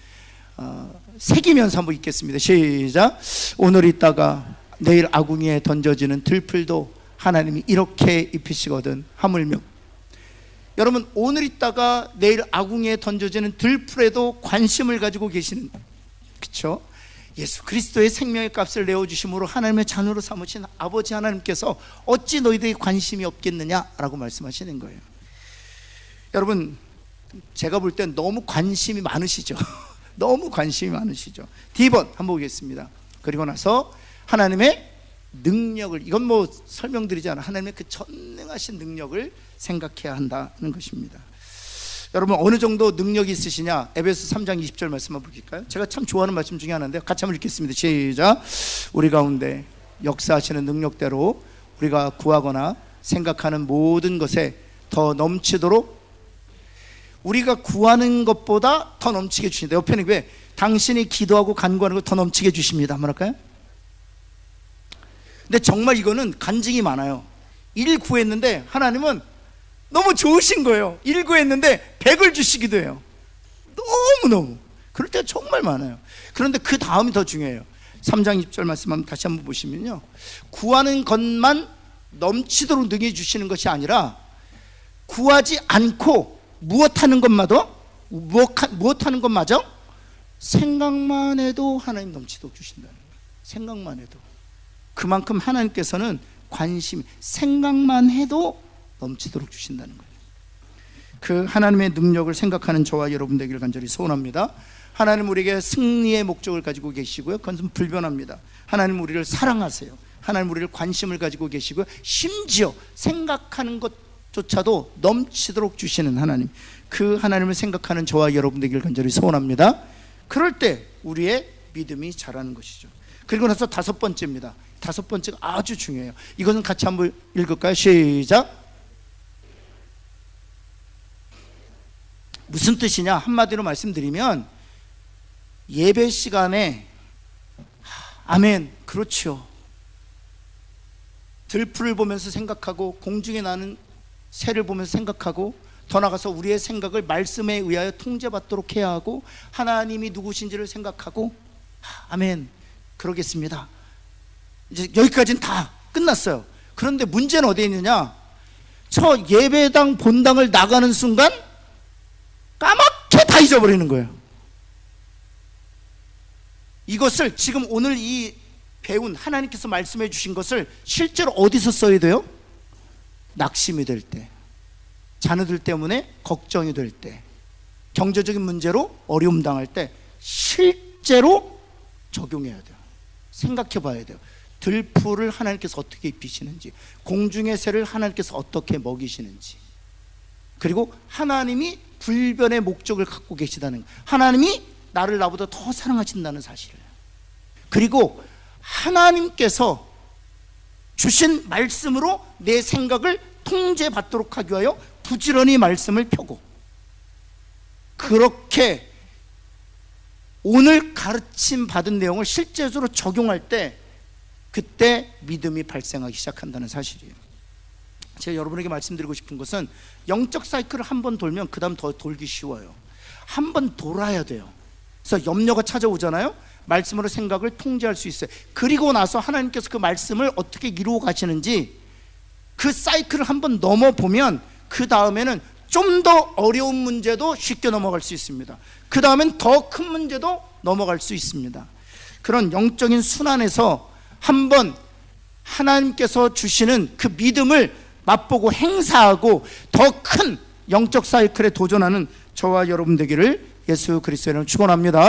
새기면서 한번 읽겠습니다. 시작. 오늘 있다가 내일 아궁이에 던져지는 들풀도 하나님이 이렇게 입히시거든. 하물며 여러분, 오늘 있다가 내일 아궁이에 던져지는 들풀에도 관심을 가지고 계시는, 그렇죠? 예수 그리스도의 생명의 값을 내어주심으로 하나님의 자녀로 삼으신 아버지 하나님께서 어찌 너희들이 관심이 없겠느냐라고 말씀하시는 거예요. 여러분, 제가 볼 땐 너무 관심이 많으시죠. 너무 관심이 많으시죠. D번 한번 보겠습니다. 그리고 나서 하나님의 능력을, 이건 뭐 설명드리지 않아, 하나님의 그 전능하신 능력을 생각해야 한다는 것입니다. 여러분, 어느 정도 능력이 있으시냐? 에베소 3장 20절 말씀 한번 볼까요? 제가 참 좋아하는 말씀 중에 하나인데요, 같이 한번 읽겠습니다. 시작. 우리 가운데 역사하시는 능력대로 우리가 구하거나 생각하는 모든 것에 더 넘치도록, 우리가 구하는 것보다 더 넘치게 주신다. 옆에는 왜? 당신이 기도하고 간구하는 것 더 넘치게 주십니다. 한번 할까요? 근데 정말 이거는 간증이 많아요. 1 구했는데 하나님은 너무 좋으신 거예요. 1 구했는데 100을 주시기도 해요. 너무너무 그럴 때가 정말 많아요. 그런데 그 다음이 더 중요해요. 3장 20절 말씀 한번 다시 한번 보시면요, 구하는 것만 넘치도록 능히 주시는 것이 아니라 구하지 않고 무엇하는 것마저 생각만 해도 하나님 넘치도록 주신다는 거예요. 생각만 해도. 그만큼 하나님께서는 관심, 생각만 해도 넘치도록 주신다는 거예요. 그 하나님의 능력을 생각하는 저와 여러분 되기를 간절히 소원합니다. 하나님 우리에게 승리의 목적을 가지고 계시고요, 그건 불변합니다. 하나님 우리를 사랑하세요. 하나님 우리를 관심을 가지고 계시고요, 심지어 생각하는 것조차도 넘치도록 주시는 하나님, 그 하나님을 생각하는 저와 여러분 되기를 간절히 소원합니다. 그럴 때 우리의 믿음이 자라는 것이죠. 그리고 나서 다섯 번째입니다. 다섯 번째가 아주 중요해요. 이것은 같이 한번 읽을까요? 시작. 무슨 뜻이냐? 한마디로 말씀드리면 예배 시간에 아멘, 그렇죠, 들풀을 보면서 생각하고 공중에 나는 새를 보면서 생각하고 더 나아가서 우리의 생각을 말씀에 의하여 통제받도록 해야 하고 하나님이 누구신지를 생각하고 아멘, 그러겠습니다. 이제 여기까지는 다 끝났어요. 그런데 문제는 어디에 있느냐? 저 예배당 본당을 나가는 순간 까맣게 다 잊어버리는 거예요. 이것을 지금 오늘 이 배운 하나님께서 말씀해 주신 것을 실제로 어디서 써야 돼요? 낙심이 될 때, 자녀들 때문에 걱정이 될 때, 경제적인 문제로 어려움 당할 때 실제로 적용해야 돼요. 생각해 봐야 돼요. 들풀을 하나님께서 어떻게 입히시는지, 공중의 새를 하나님께서 어떻게 먹이시는지, 그리고 하나님이 불변의 목적을 갖고 계시다는, 하나님이 나를 나보다 더 사랑하신다는 사실을, 그리고 하나님께서 주신 말씀으로 내 생각을 통제받도록 하기 위하여 부지런히 말씀을 펴고, 그렇게 오늘 가르침 받은 내용을 실제적으로 적용할 때 그때 믿음이 발생하기 시작한다는 사실이에요. 제가 여러분에게 말씀드리고 싶은 것은 영적 사이클을 한 번 돌면 그 다음 더 돌기 쉬워요. 한 번 돌아야 돼요. 그래서 염려가 찾아오잖아요. 말씀으로 생각을 통제할 수 있어요. 그리고 나서 하나님께서 그 말씀을 어떻게 이루어 가시는지 그 사이클을 한번 넘어보면 그 다음에는 좀 더 어려운 문제도 쉽게 넘어갈 수 있습니다. 그 다음엔 더 큰 문제도 넘어갈 수 있습니다. 그런 영적인 순환에서 한번 하나님께서 주시는 그 믿음을 맛보고 행사하고 더 큰 영적 사이클에 도전하는 저와 여러분 되기를 예수 그리스도의 이름으로 축원합니다.